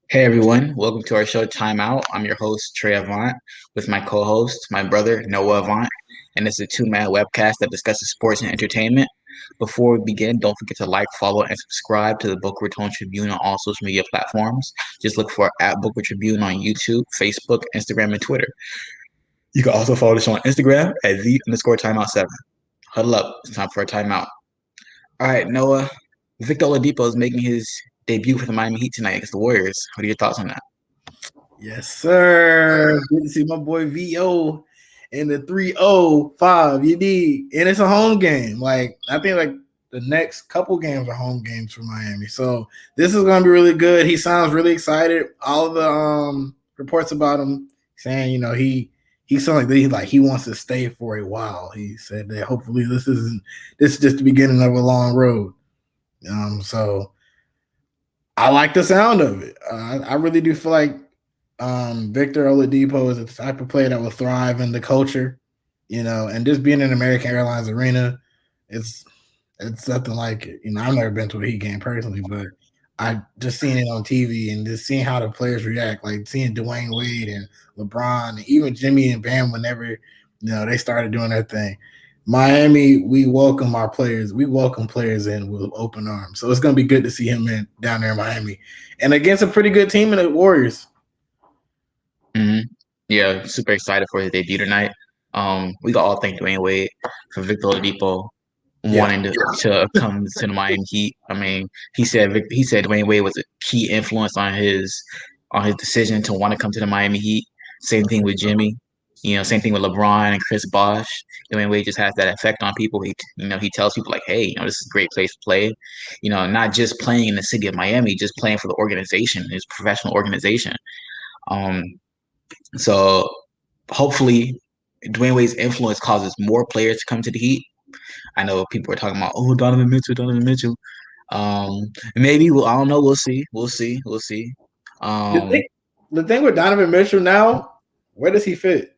Hey everyone, welcome to our show Timeout. I'm your host Trey Avant with my co-host, my brother Noah Avant, and this is a two-man webcast that discusses sports and entertainment. Before we begin, don't forget to like, follow, and subscribe to the Boca Raton Tribune on all social media platforms. Just look for at Boca Tribune on YouTube, Facebook, Instagram, and Twitter. You can also follow us on Instagram at the_timeout7. Huddle up, it's time for a timeout. All right, Noah, Victor Oladipo is making his debut for the Miami Heat tonight against the Warriors. What are your thoughts on that? Yes, sir. Good to see my boy VO in the 305. You need, and it's a home game. Like, I think like the next couple games are home games for Miami. So this is gonna be really good. He sounds really excited. All of the reports about him saying, he sounds like he wants to stay for a while. He said that hopefully this is just the beginning of a long road. So I like the sound of it. I really do feel like Victor Oladipo is the type of player that will thrive in the culture, and just being in American Airlines Arena, it's it's nothing like it. I've never been to a Heat game personally, but I just seen it on TV and just seeing how the players react, like seeing Dwayne Wade and LeBron, and even Jimmy and Bam whenever they started doing their thing. Miami, we welcome our players. We welcome players in with open arms. So it's gonna be good to see him down there in Miami, and against a pretty good team in the Warriors. hmm Yeah, super excited for his debut tonight. We got all thank Dwayne Wade for Victor Oladipo Yeah. wanting to come to the Miami Heat. I mean, he said Dwayne Wade was a key influence on his decision to want to come to the Miami Heat. Same thing with Jimmy. Same thing with LeBron and Chris Bosh. Dwayne Wade just has that effect on people. He tells people like, hey, this is a great place to play. Not just playing in the city of Miami, just playing for the organization, his professional organization. Um, so hopefully, Dwayne Wade's influence causes more players to come to the Heat. I know people are talking about, oh, Donovan Mitchell, Donovan Mitchell. Maybe I don't know. We'll see. We'll see. We'll see. The Um, thing, the thing with Donovan Mitchell now, where does he fit?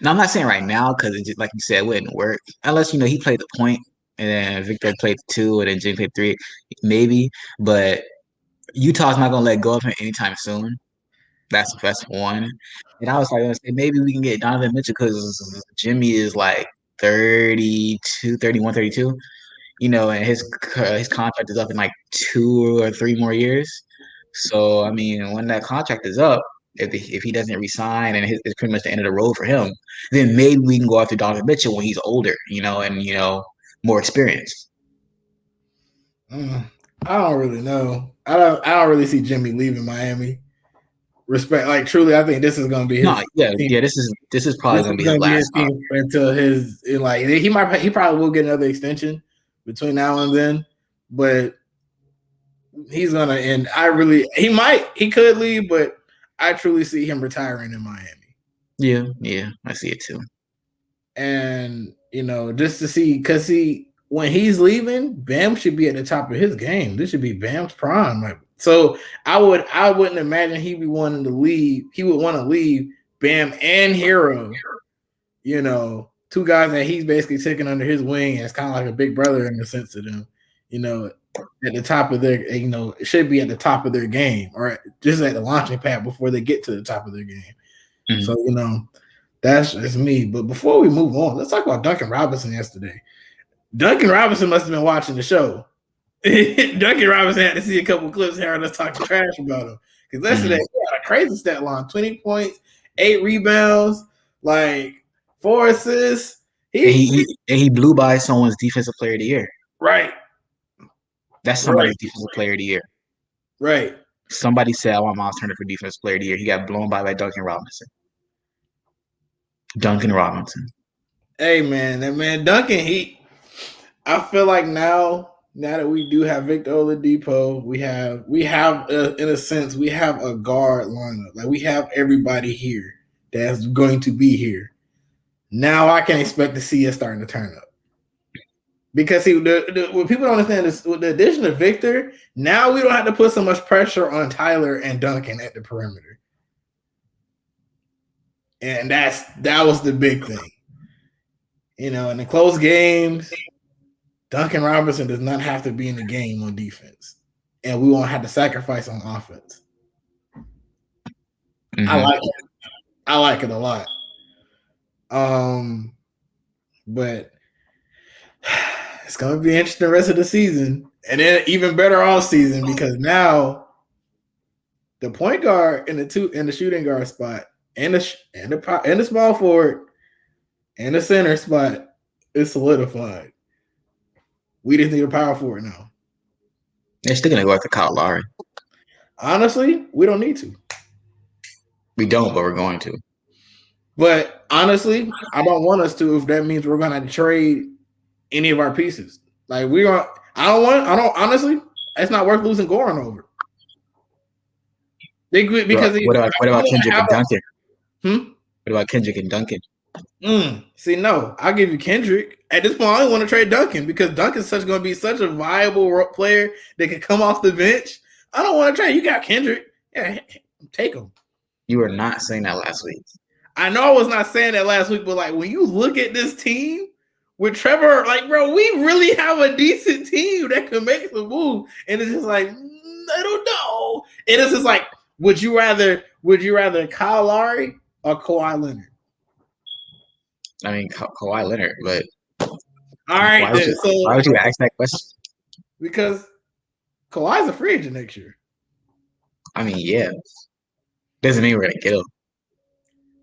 Now I'm not saying right now because like you said, it wouldn't work unless he played the point and then Victor played the two and then Jimmy played three, maybe. But Utah's not gonna let go of him anytime soon. That's one. And I was like, maybe we can get Donovan Mitchell because Jimmy is like 32, 31, 32. And his contract is up in like 2 or 3 more years. So I mean, when that contract is up, if he doesn't resign and it's pretty much the end of the road for him, then maybe we can go after Donovan Mitchell when he's older, and more experienced. Mm, I don't really know. I don't really see Jimmy leaving Miami. Respect, like truly, I think this is going to be No, his yeah, team. yeah. This is probably This gonna is be his going to be last his stop. team until he probably will get another extension between now and then, but he's gonna end. He could leave, but I truly see him retiring in Miami. Yeah, yeah, I see it too. And just to see, because when he's leaving, Bam should be at the top of his game. This should be Bam's prime. Like, so I wouldn't imagine he'd be wanting to leave. He would want to leave Bam and Hero. Two guys that he's basically taking under his wing, and it's kind of like a big brother in the sense to them. You know, at the top of their, it should be at the top of their game, or just at the launching pad before they get to the top of their game. Mhm. So that's just me. But before we move on, let's talk about Duncan Robinson yesterday. Duncan Robinson must have been watching the show. Duncan Robinson had to see a couple clips hearing us talking trash about him. Because yesterday, Mhm. he had a crazy stat line: 20 points, 8 rebounds, like 4 assists. And He he blew by someone's defensive player of the year. right, That's right, somebody's defensive player of the year. right. Somebody said I want Miles Turner for defensive player of the year. He got blown by Duncan Robinson. Duncan Robinson. Hey man, that man Duncan, I feel like now that we do have Victor Oladipo, we have in a sense we have a guard lineup. Like we have everybody here that's going to be here. Now I can expect to see it starting to turn up. Because what people don't understand is with the addition of Victor, now we don't have to put so much pressure on Tyler and Duncan at the perimeter. And that was the big thing. In the close games, Duncan Robinson does not have to be in the game on defense. and we won't have to sacrifice on offense. Mm-hmm. I like it. I like it a lot. But it's gonna be interesting the rest of the season, and then even better all season because now the point guard and the shooting guard spot and the small forward and the center spot is solidified. We just need a power forward now. They're still gonna go after Kyle Lowry. Honestly, we don't need to. We don't, but we're going to. But honestly, I don't want us to if that means we're gonna trade any of our pieces. Like we are I don't honestly, it's not worth losing Goran over. Because what about Kendrick and Duncan? What about Kendrick and Duncan? See, no, I'll give you Kendrick. At this point, I only want to trade Duncan because Duncan's going to be such a viable player that can come off the bench. I don't want to trade. You got Kendrick. Yeah, take him. You were not saying that last week. I know I was not saying that last week, but like when you look at this team with Trevor, like, bro, we really have a decent team that can make the move. And it's just like, I don't know. And it's just like, would you rather Kyle Lowry or Kawhi Leonard? I mean, Kawhi Leonard, but all right. Why would you ask that question? Because Kawhi's a free agent next year. I mean, yeah. Doesn't mean we're gonna get him.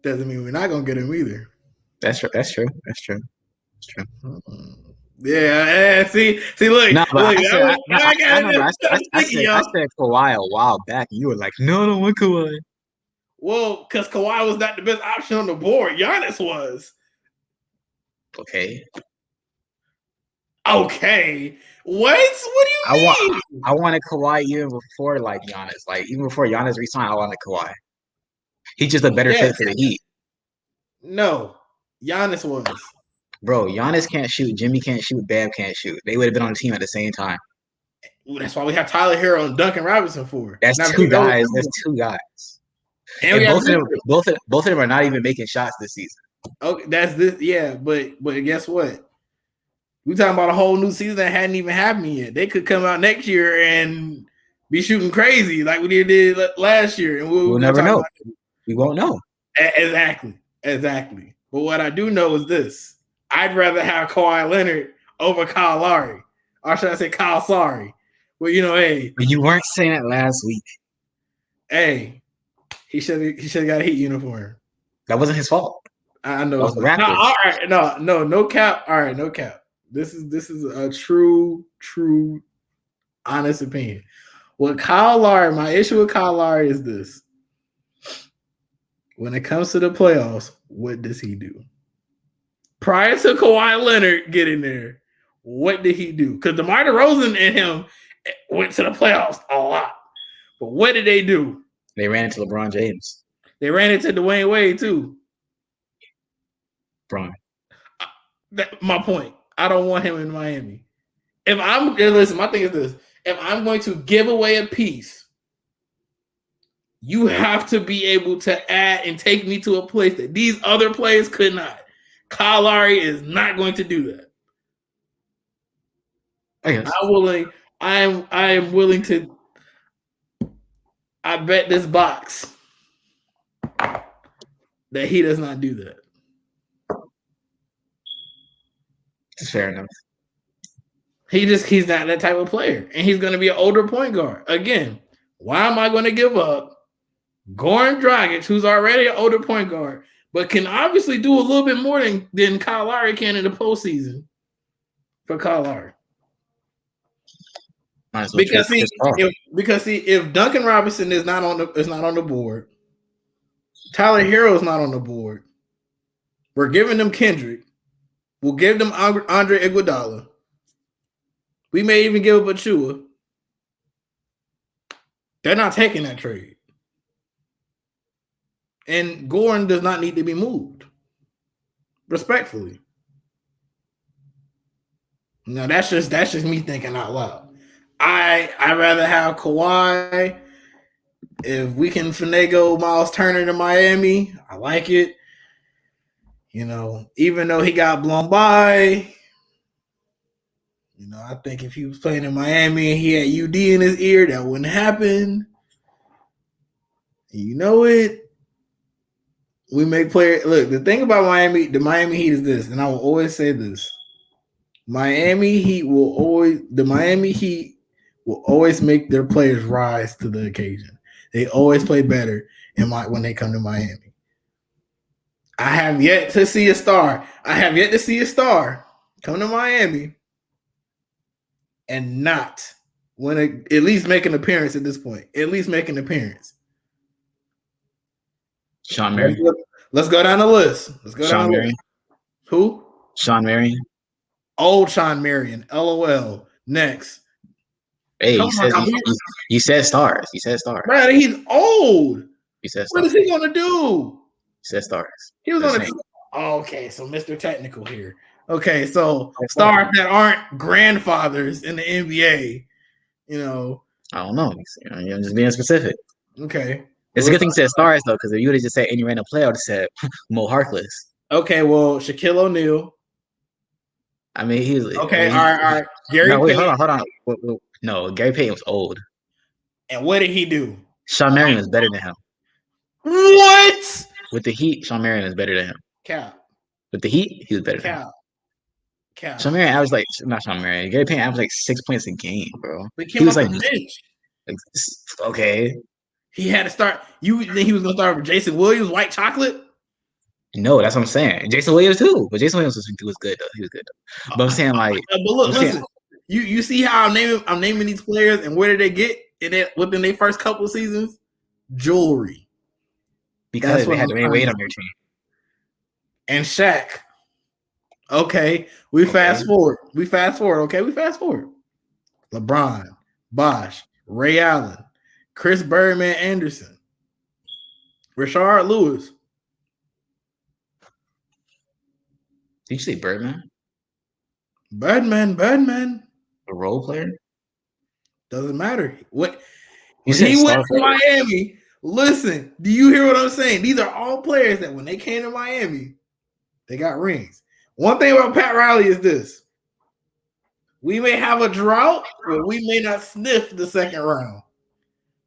Doesn't mean we're not gonna get him either. That's true. Yeah. See. Look. No, but look, I said Kawhi a while back. And you were like, no, I don't want Kawhi. Well, because Kawhi was not the best option on the board. Giannis was. Okay. What do you mean? I wanted Kawhi even before Giannis. Like even before Giannis resigned, I wanted Kawhi. He's just a better fit for the Heat. No, Giannis was. Bro, Giannis can't shoot. Jimmy can't shoot. Bam can't shoot. They would have been on the team at the same time. That's why we have Tyler Hero and Duncan Robinson for. That's two guys. That's two guys. And both of them are not even making shots this season. Okay, that's this. Yeah, but guess what? We talking about a whole new season that hadn't even happened yet. They could come out next year and be shooting crazy like we did last year, and we'll never know. We won't know. Exactly. But what I do know is this: I'd rather have Kawhi Leonard over Kyle Lowry, or should I say Kyle Sorry? Well, hey. But you weren't saying that last week. Hey, he should have got a Heat uniform. That wasn't his fault. I know. No, all right. No cap. All right, no cap. This is a true, honest opinion. With Kyle Lowry, my issue with Kyle Lowry is this. When it comes to the playoffs, what does he do? Prior to Kawhi Leonard getting there, what did he do? Because DeMar DeRozan and him went to the playoffs a lot. But what did they do? They ran into LeBron James. They ran into Dwayne Wade too. Bron. My point. I don't want him in Miami. Listen, my thing is this. If I'm going to give away a piece, you have to be able to add and take me to a place that these other players could not. Kyle Lowry is not going to do that. I am willing to. I bet this box that he does not do that. Fair enough. He's not that type of player, and he's going to be an older point guard. Again, why am I going to give up Goran Dragic, who's already an older point guard, but can obviously do a little bit more than Kyle Lowry can in the postseason for Kyle Lowry? Because if Duncan Robinson is not on the board, Tyler Hero is not on the board. We're giving them Kendrick. We'll give them Andre Iguodala. We may even give up Achua. They're not taking that trade. And Goran does not need to be moved. Respectfully. Now that's just me thinking out loud. I'd rather have Kawhi. If we can finagle Miles Turner to Miami, I like it. Even though he got blown by, I think if he was playing in Miami and he had UD in his ear, that wouldn't happen. You know it. We make player look. The thing about the Miami Heat is this, and I will always say this: the Miami Heat will always make their players rise to the occasion. They always play better when they come to Miami. I have yet to see a star. I have yet to see a star come to Miami and not at least make an appearance at this point. At least make an appearance. Sean Marion. Let's go down the list. Let's go Sean down the Marion. list. Who? Sean Marion. Old Sean Marion. LOL. Next. Hey, you said stars. You said stars. Brad, he's old. You said stars. What is he gonna do? You said stars. He was on a team. Oh, okay, so Mr. Technical here. Okay, so stars that aren't grandfathers in the NBA. I don't know. I'm just being specific. Okay. It's a good thing you said stars though, because if you would have just said any random player, I would have said Mo Harkless. Okay, well, Shaquille O'Neal. I mean, he was okay. All right. Gary. No, wait, hold on. No, Gary Payton was old. And what did he do? Sean Marion was better than him. What? With the Heat, Sean Marion was better than him. Cap. With the Heat, he was better than him. Cap. Sean Marion averaged not Sean Marion. Gary Payton averaged 6 points a game, bro. He was bench. Okay. He had to start. You think he was gonna start with Jason Williams, white chocolate? No, that's what I'm saying. Jason Williams too, but Jason Williams was good though. He was good though. But I'm saying but look, listen. You see how I'm naming these players, and where did they get within their first couple of seasons? Jewelry. Because they had to weight on their team. And Shaq. Okay, we fast forward. Okay, we fast forward. LeBron, Bosh, Ray Allen, Chris Birdman Anderson, Rashard Lewis. Did you say Birdman? Birdman. A role player? Doesn't matter. When he went to Miami, listen, do you hear what I'm saying? These are all players that when they came to Miami, they got rings. One thing about Pat Riley is this. We may have a drought, but we may not sniff the second round.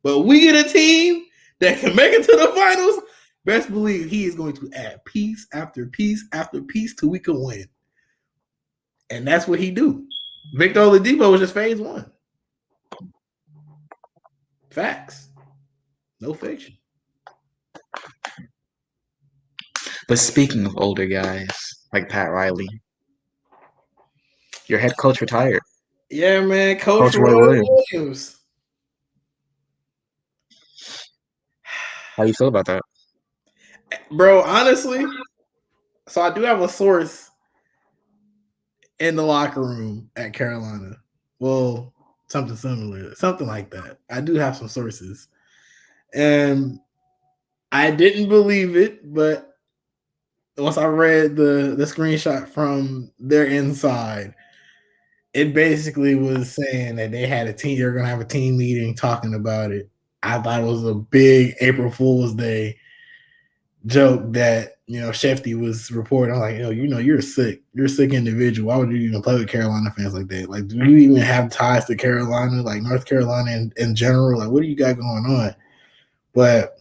But we get a team that can make it to the finals. Best believe he is going to add piece after piece after piece till we can win. And that's what he do. Victor Oladipo was just phase one. Facts. No fiction. But speaking of older guys like Pat Riley, your head coach retired. Yeah, man. Coach Roy Williams. How do you feel about that? Bro, honestly, so I do have a source in the locker room at Carolina. Well, something similar, something like that. I do have some sources. And I didn't believe it, but once I read the screenshot from their inside, it basically was saying that they had a team, they're gonna have a team meeting talking about it. I thought it was a big April Fool's Day joke that Shefty was reporting. I'm like, you're sick. You're a sick individual. Why would you even play with Carolina fans like that? Like, do you even have ties to Carolina, like North Carolina in general? Like, what do you got going on? But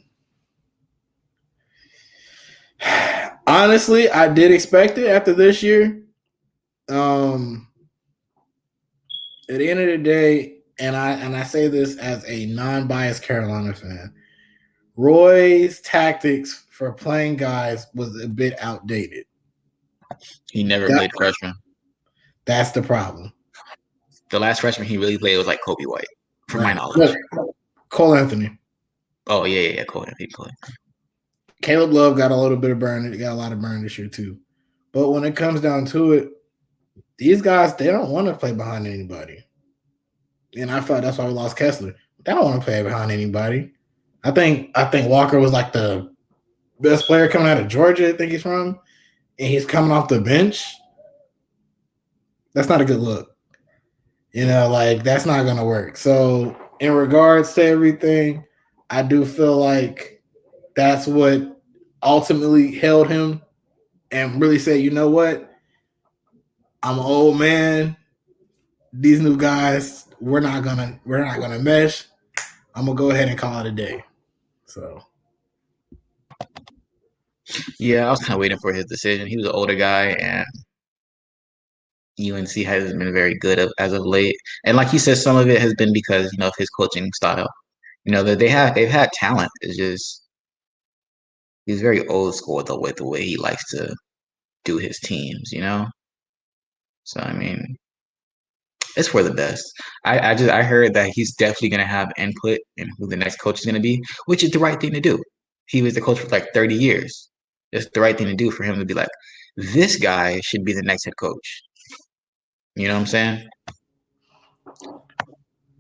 honestly, I did expect it after this year. At the end of the day, and I say this as a non-biased Carolina fan, Roy's tactics for playing guys was a bit outdated. He never played freshman. That's the problem. The last freshman he really played was like Kobe White, from my knowledge. Cole Anthony. Oh, yeah, Cole Anthony. Caleb Love got a little bit of burn. He got a lot of burn this year too. But when it comes down to it, these guys, they don't want to play behind anybody. And I felt that's why we lost Kessler. They don't want to play behind anybody. I think Walker was like the best player coming out of Georgia, I think he's from. And he's coming off the bench. That's not a good look. That's not going to work. So in regards to everything, I do feel like that's what ultimately held him and really said, you know what? I'm an old man. these new guys, we're not gonna mesh. I'm gonna go ahead and call it a day. So Yeah, I was kind of waiting for his decision. He was an older guy, and UNC hasn't been very good as of late. And like you said, some of it has been because of his coaching style. That they've had talent. It's just he's very old school with the way he likes to do his teams. So I mean, it's for the best. I heard that he's definitely gonna have input in who the next coach is gonna be, which is the right thing to do. He was the coach for like 30 years. It's the right thing to do for him to be like, this guy should be the next head coach. You know what I'm saying?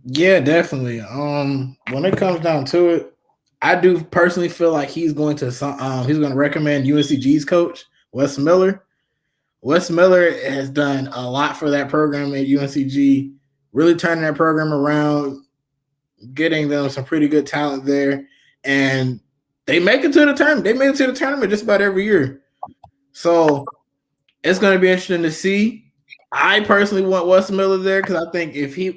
yeah, definitely. When it comes down to it, I do personally feel like he's going to recommend UNCG's coach Wes Miller. Wes Miller has done a lot for that program at UNCG, really turning that program around, getting them some pretty good talent there, and they make it to the tournament. They made it to the tournament just about every year. So it's going to be interesting to see. I personally want Wes Miller there because I think if he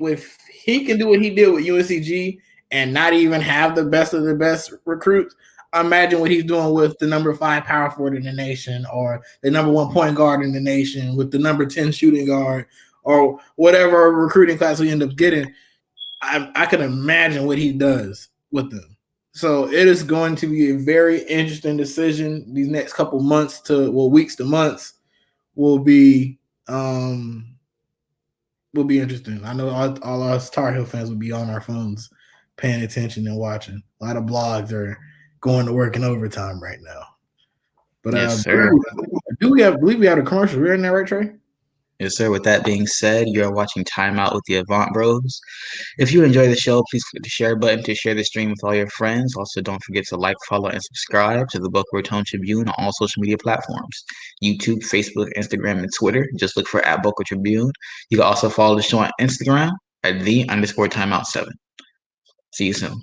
can do what he did with UNCG and not even have the best of the best recruits, imagine what he's doing with the number 5 power forward in the nation, or the number 1 point guard in the nation, with the number 10 shooting guard, or whatever recruiting class we end up getting. I can imagine what he does with them. So it is going to be a very interesting decision. These next couple weeks to months will be interesting. I know all us Tar Heel fans will be on our phones paying attention and watching. A lot of blogs are going to work in overtime right now. But Yes, sir. believe we have a commercial. We're in there, right, Trey? Yes, sir. With that being said, you're watching Timeout with the Avant Bros. If you enjoy the show, please click the share button to share the stream with all your friends. Also, don't forget to like, follow, and subscribe to the Boca Raton Tribune on all social media platforms: YouTube, Facebook, Instagram, and Twitter. Just look for @Boca Tribune. You can also follow the show on Instagram at @the_timeout7. See you soon.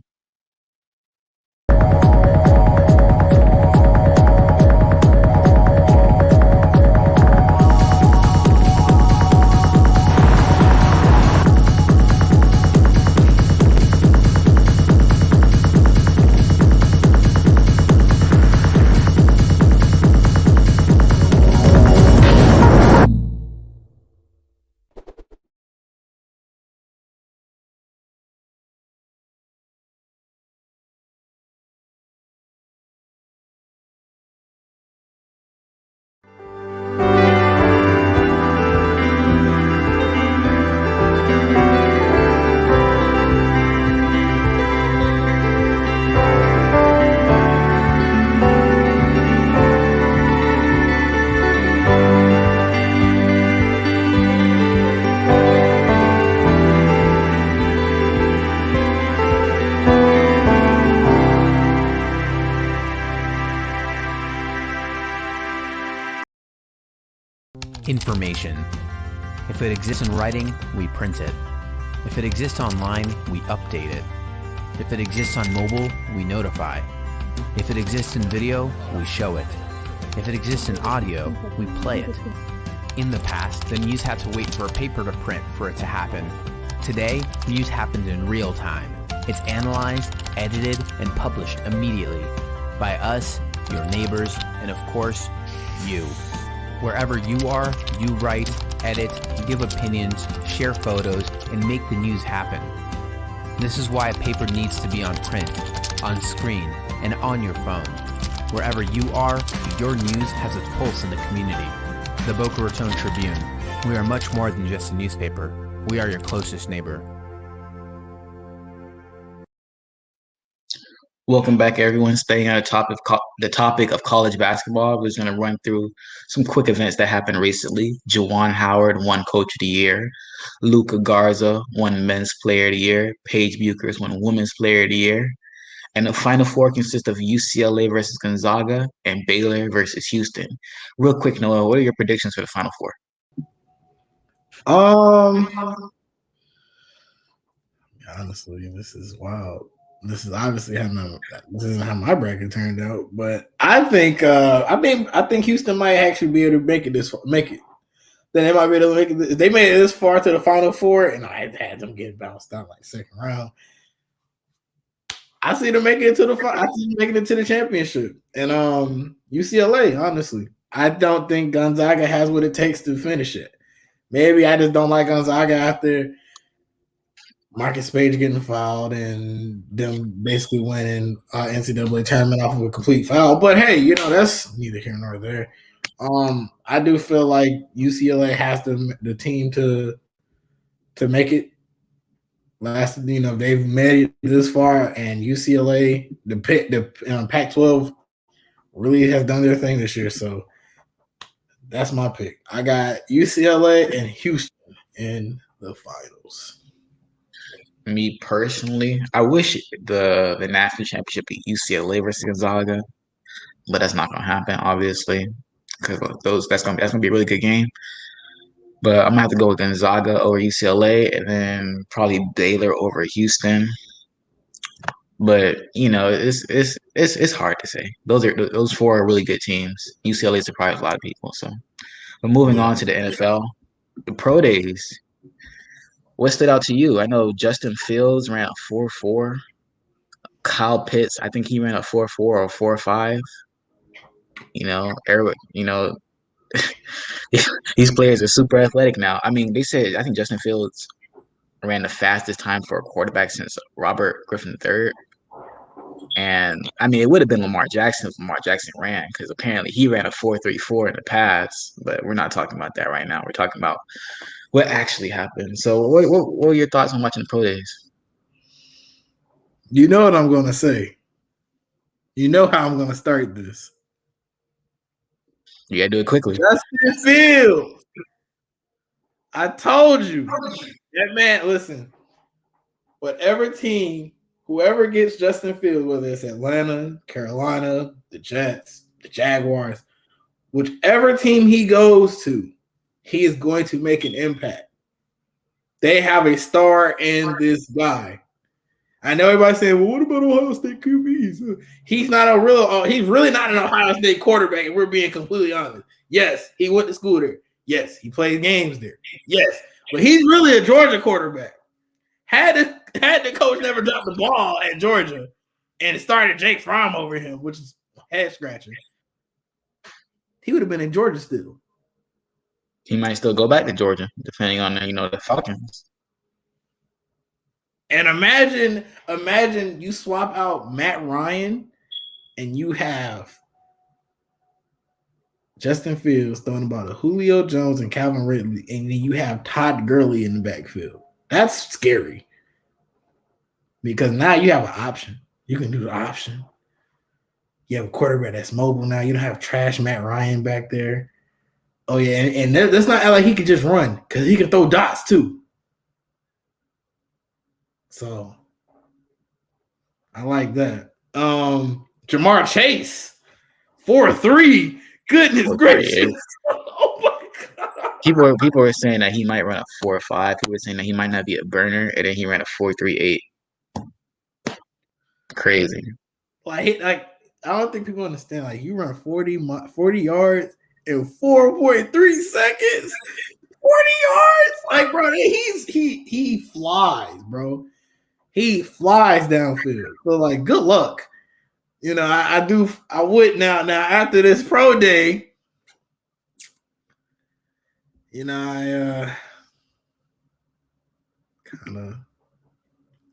Information. If it exists in writing, we print it. If it exists online, we update it. If it exists on mobile, we notify. If it exists in video, we show it. If it exists in audio, we play it. In the past, the news had to wait for a paper to print for it to happen. Today, news happens in real time. It's analyzed, edited, and published immediately by us, your neighbors, and of course, you. Wherever you are, you write, edit, give opinions, share photos, and make the news happen. This is why a paper needs to be on print, on screen, and on your phone. Wherever you are, your news has its pulse in the community. The Boca Raton Tribune. We are much more than just a newspaper. We are your closest neighbor. Welcome back, everyone. Staying on the topic of college basketball, we're just going to run through some quick events that happened recently. Juwan Howard won Coach of the Year. Luca Garza won Men's Player of the Year. Paige Buchers won Women's Player of the Year. And the Final Four consists of UCLA versus Gonzaga and Baylor versus Houston. Real quick, Noah, what are your predictions for the Final Four? Honestly, this is wild. This is obviously this isn't how my bracket turned out, but I think Houston might actually be able to make it. then they might be able to make it. If they made it this far to the Final Four, and I had them getting bounced out like second round. I see them making it to the. I see them making it to the championship, and UCLA. Honestly, I don't think Gonzaga has what it takes to finish it. Maybe I just don't like Gonzaga after Marcus Page getting fouled and them basically winning NCAA tournament off of a complete foul. But hey, that's neither here nor there. I do feel like UCLA has the team to make it. They've made it this far, and UCLA, the Pac-12, really has done their thing this year. So that's my pick. I got UCLA and Houston in the finals. Me personally, I wish the national championship be UCLA versus Gonzaga, but that's not gonna happen, obviously, because that's gonna be a really good game. But I'm gonna have to go with Gonzaga over UCLA, and then probably Baylor over Houston. But it's hard to say. Those four are really good teams. UCLA surprised a lot of people. So, but moving on to the NFL, the pro days. What stood out to you? I know Justin Fields ran a 4.4. Kyle Pitts, I think he ran a 4.4 or 4.5. Eric, these players are super athletic now. I mean, I think Justin Fields ran the fastest time for a quarterback since Robert Griffin III. And I mean, it would have been Lamar Jackson if Lamar Jackson ran, because apparently he ran a 4.34 in the past. But we're not talking about that right now. We're talking about what actually happened. So, what were your thoughts on watching the pro days? You know what I'm going to say. You know how I'm going to start this. You got to do it quickly. Justin Fields. I told you. That man, listen. Whatever team, whoever gets Justin Fields, whether it's Atlanta, Carolina, the Jets, the Jaguars, whichever team he goes to, he is going to make an impact. They have a star in this guy. I know everybody's saying, well, what about Ohio State QBs? He's really not an Ohio State quarterback, if we're being completely honest. Yes, he went to school there. Yes, he played games there. Yes, but he's really a Georgia quarterback. Had the coach never dropped the ball at Georgia and started Jake Fromm over him, which is head scratching, he would have been in Georgia still. He might still go back to Georgia, depending on the Falcons. And imagine you swap out Matt Ryan and you have Justin Fields throwing about a Julio Jones and Calvin Ridley, and then you have Todd Gurley in the backfield. That's scary. Because now you have an option. You can do the option. You have a quarterback that's mobile now. You don't have trash Matt Ryan back there. Oh, yeah, and that's not like he could just run, because he can throw dots too. So I like that. Jamar Chase, 4.3. Goodness gracious. Oh my God. People were saying that he might run a 4.5. People were saying that he might not be a burner, and then he ran a 4.38. Crazy. Like I don't think people understand. Like, you run 40 yards in 4.3 seconds. 40 yards. Like, bro, he flies, bro. He flies downfield. So, like, good luck. I would now after this pro day, I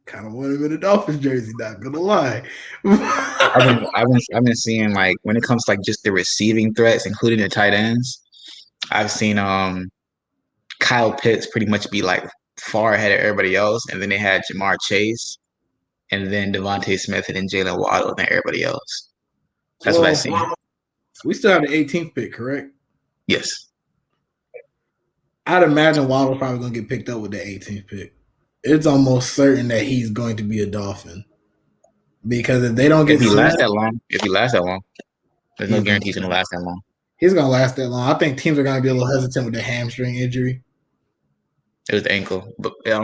kind of want him in a Dolphins jersey, not gonna lie. I've been seeing, like, when it comes to, like, just the receiving threats, including the tight ends, I've seen Kyle Pitts pretty much be like far ahead of everybody else, and then they had Jamar Chase, and then Devontae Smith, and then Jalen Waddle, and then everybody else. That's what I see. We still have the 18th pick, correct? Yes. I'd imagine Waddle probably going to get picked up with the 18th pick. It's almost certain that he's going to be a Dolphin. Because if they don't get if he lasts that long, there's no guarantee he's going to last that long. He's going to last that long. I think teams are going to be a little hesitant with the hamstring injury. It was the ankle. But I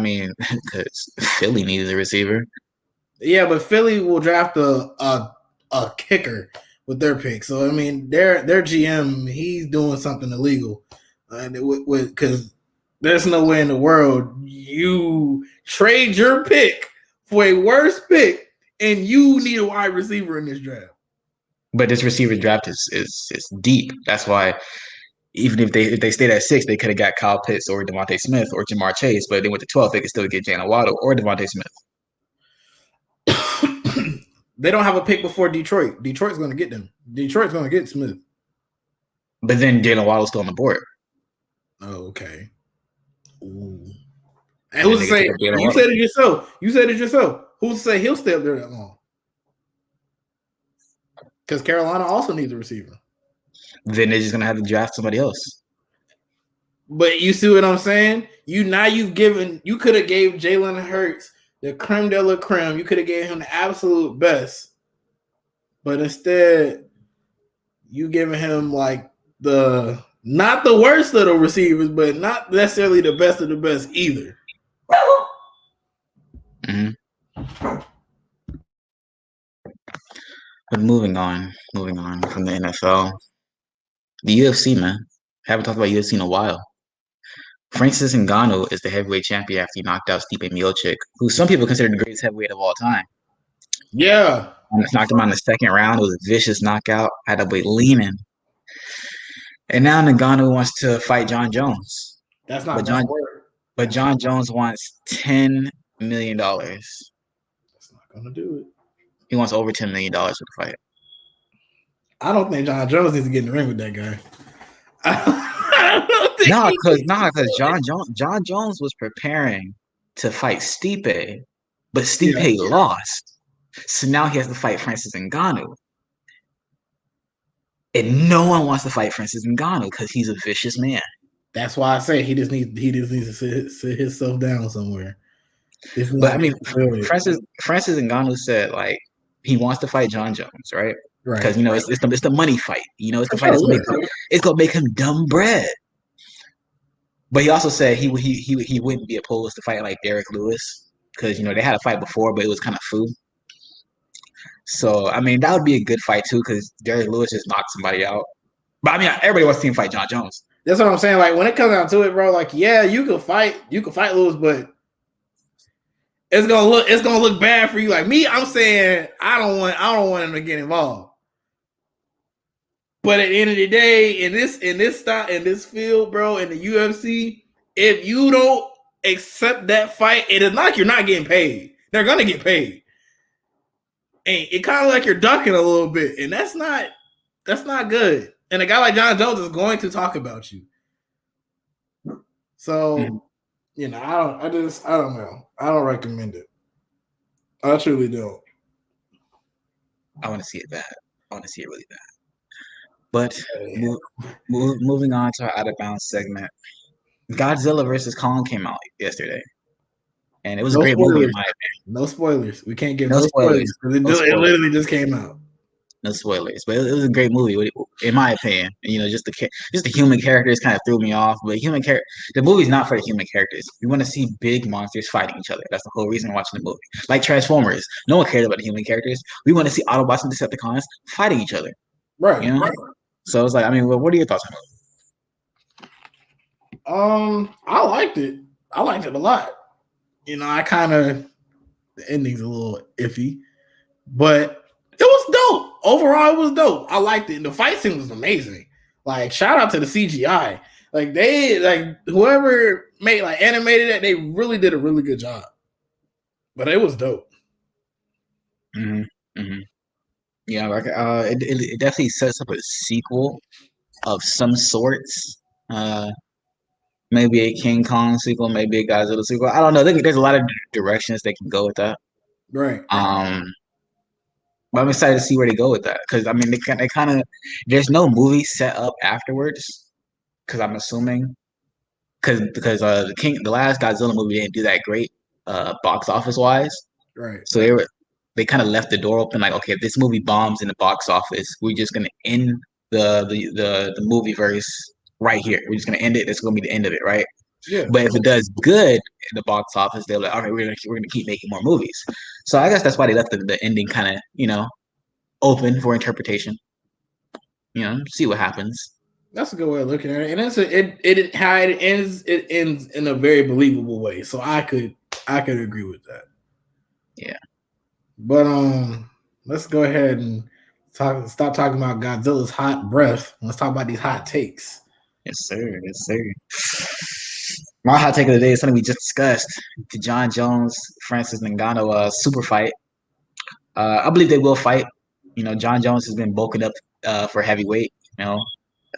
mean, because Philly needs a receiver. Yeah, but Philly will draft a kicker with their pick. So I mean, their GM, he's doing something illegal, because there's no way in the world you trade your pick for a worse pick, and you need a wide receiver in this draft. But this receiver draft is deep. That's why even if they stayed at 6, they could have got Kyle Pitts or Devontae Smith or Jamar Chase. But they went to 12, they could still get Jalen Waddle or Devontae Smith. They don't have a pick before Detroit. Detroit's going to get them. Detroit's going to get Smith. But then Jalen Waddle's still on the board. Oh, okay. Ooh. And who's to say? You said it yourself. You said it yourself. Who's to say he'll stay up there that long? Because Carolina also needs a receiver. Then they're just gonna have to draft somebody else. But you see what I'm saying? You could have gave Jalen Hurts the creme de la creme. You could have gave him the absolute best. But instead, you giving him like not the worst of the receivers, but not necessarily the best of the best either. Mm-hmm. But moving on from the NFL, the UFC, man. Haven't talked about UFC in a while. Francis Ngannou is the heavyweight champion after he knocked out Stipe Miocic, who some people consider the greatest heavyweight of all time. Yeah. Knocked him out in the second round. It was a vicious knockout. Had that boy leaning. And now Ngannou wants to fight John Jones. That's not But John Jones wants $10 million. That's not going to do it. He wants over $10 million for the fight. I don't think John Jones needs to get in the ring with that guy. Because John Jones was preparing to fight Stipe, but Stipe lost. So now he has to fight Francis Ngannou. And no one wants to fight Francis Ngannou because he's a vicious man. That's why I say he just needs to sit himself down somewhere. But I mean, Francis Ngannou said like he wants to fight John Jones, right? Right. Because it's the money fight. It's the fight it's gonna make him dumb bread. But he also said he wouldn't be opposed to fighting like Derek Lewis because they had a fight before, but it was kind of foo. So I mean that would be a good fight too because Derek Lewis just knocked somebody out. But I mean everybody wants to see him fight John Jones. That's what I'm saying. Like when it comes down to it, bro. Like you can fight Lewis, but it's gonna look bad for you. Like me, I'm saying I don't want him to get involved. But at the end of the day, in this field, bro, in the UFC, if you don't accept that fight, it is not like you're not getting paid. They're gonna get paid. And it kind of like you're ducking a little bit, and that's not good. And a guy like John Jones is going to talk about you. So, I don't know. I don't recommend it. I truly don't. I want to see it bad. I want to see it really bad. But moving on to our out of bounds segment, Godzilla vs. Kong came out yesterday, and it was a great movie in my opinion. No spoilers. We can't give no spoilers. It literally just came out. No spoilers, but it was a great movie in my opinion. Just the human characters kind of threw me off, but the movie's not for the human characters. We want to see big monsters fighting each other. That's the whole reason I'm watching the movie. Like Transformers, no one cared about the human characters. We want to see Autobots and Decepticons fighting each other. Right. So it's like, I mean, what are your thoughts on it? I liked it. I liked it a lot. The ending's a little iffy, but it was dope. Overall, it was dope. I liked it. And the fight scene was amazing. Like, shout out to the CGI. Like whoever animated it, they really did a really good job. But it was dope. Mm-hmm. Mm-hmm. Yeah, it definitely sets up a sequel of some sorts. Maybe a King Kong sequel, maybe a Godzilla sequel. I don't know. There's a lot of directions they can go with that. Right. But I'm excited to see where they go with that because I mean they kind of there's no movie set up afterwards because I'm assuming because the last Godzilla movie didn't do that great box office wise. Right. So they kind of left the door open like, okay, if this movie bombs in the box office, we're just gonna end the movie verse right here. We're just gonna end it. That's gonna be the end of it, right? Yeah. But if it does good in the box office, they're like, all right, we're gonna keep making more movies. So I guess that's why they left the ending kind of open for interpretation. see what happens. That's a good way of looking at it, and how it ends. It ends in a very believable way. So I could agree with that. Yeah. But let's go ahead and stop talking about Godzilla's hot breath. Let's talk about these hot takes. Yes, sir. Yes, sir. My hot take of the day is something we just discussed: the John Jones Francis Ngannou super fight. I believe they will fight. John Jones has been bulking up for heavyweight.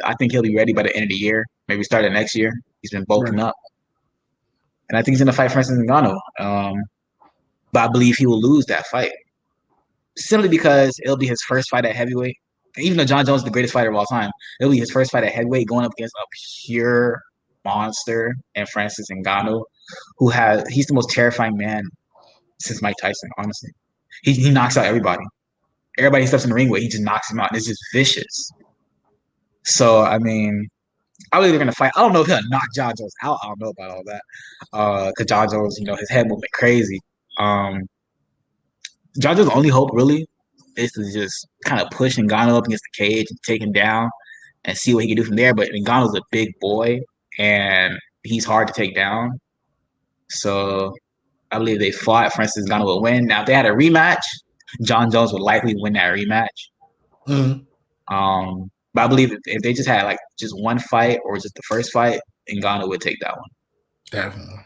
I think he'll be ready by the end of the year, maybe start of next year. He's been bulking up. And I think he's going to fight Francis Ngannou. But I believe he will lose that fight. Simply because it'll be his first fight at heavyweight. Even though John Jones is the greatest fighter of all time, it'll be his first fight at heavyweight going up against a pure monster and Francis Ngannou, he's the most terrifying man since Mike Tyson, honestly. He knocks out everybody. Everybody he steps in the ring with, he just knocks him out. And it's just vicious. So, I mean, I believe they're going to fight. I don't know if he'll knock John Jones out. I don't know about all that. Because John Jones, his head movement crazy. John Jones' only hope, really, is to just kind of push Ngannou up against the cage and take him down and see what he can do from there. But Ngannou's a big boy, and he's hard to take down. So I believe they fought. For instance, Ngannou will win. Now, if they had a rematch, John Jones would likely win that rematch. Mm-hmm. But I believe if they just had just one fight or just the first fight, Ngannou would take that one. Definitely.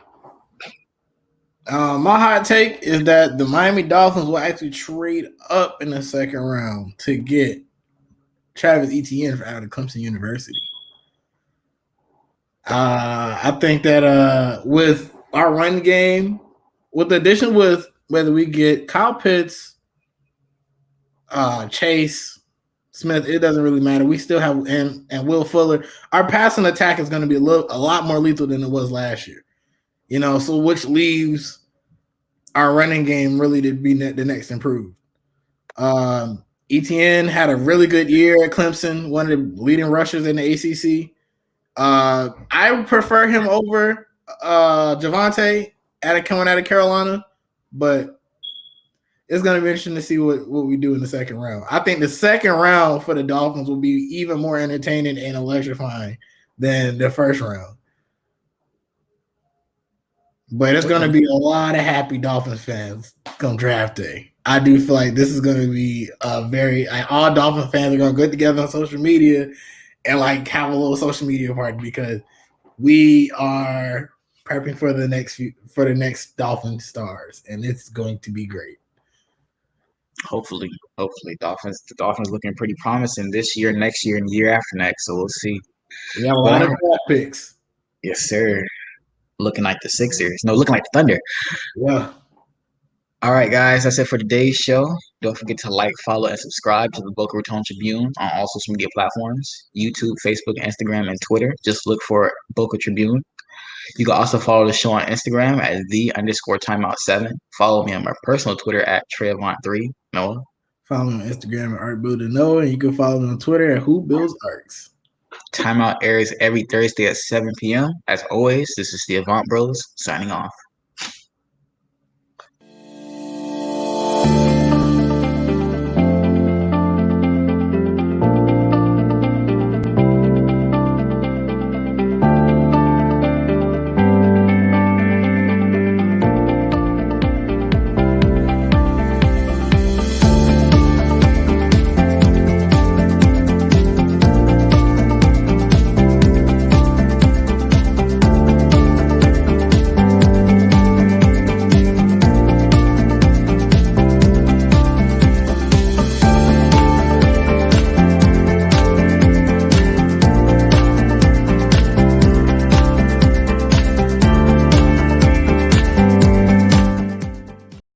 My hot take is that the Miami Dolphins will actually trade up in the second round to get Travis Etienne out of Clemson University. I think that with our run game, with the addition with whether we get Kyle Pitts, Chase Smith, it doesn't really matter. We still have and Will Fuller. Our passing attack is going to be a lot more lethal than it was last year. So which leaves our running game really to be the next improved. Etienne had a really good year at Clemson, one of the leading rushers in the ACC. I would prefer him over Javonte coming out of Carolina, but it's going to be interesting to see what we do in the second round. I think the second round for the Dolphins will be even more entertaining and electrifying than the first round. But it's going to be a lot of happy Dolphins fans come draft day. I do feel like this is going to be all Dolphins fans are going to get together on social media and have a little social media party because we are prepping for the next Dolphin stars, and it's going to be great. Hopefully, the Dolphins looking pretty promising this year, next year, and the year after next. So we'll see. We have a lot of draft picks. Yes, sir. Looking like the Sixers. No, looking like the Thunder. Yeah. All right, guys. That's it for today's show. Don't forget to like, follow, and subscribe to the Boca Raton Tribune on all social media platforms: YouTube, Facebook, Instagram, and Twitter. Just look for Boca Tribune. You can also follow the show on Instagram at _timeout7. Follow me on my personal Twitter at Trayvon3. Noah. Follow me on Instagram at ArtBuilderNoah, and you can follow me on Twitter at WhoBuildsArts. Timeout airs every Thursday at 7 p.m. As always, this is the Avant Bros signing off.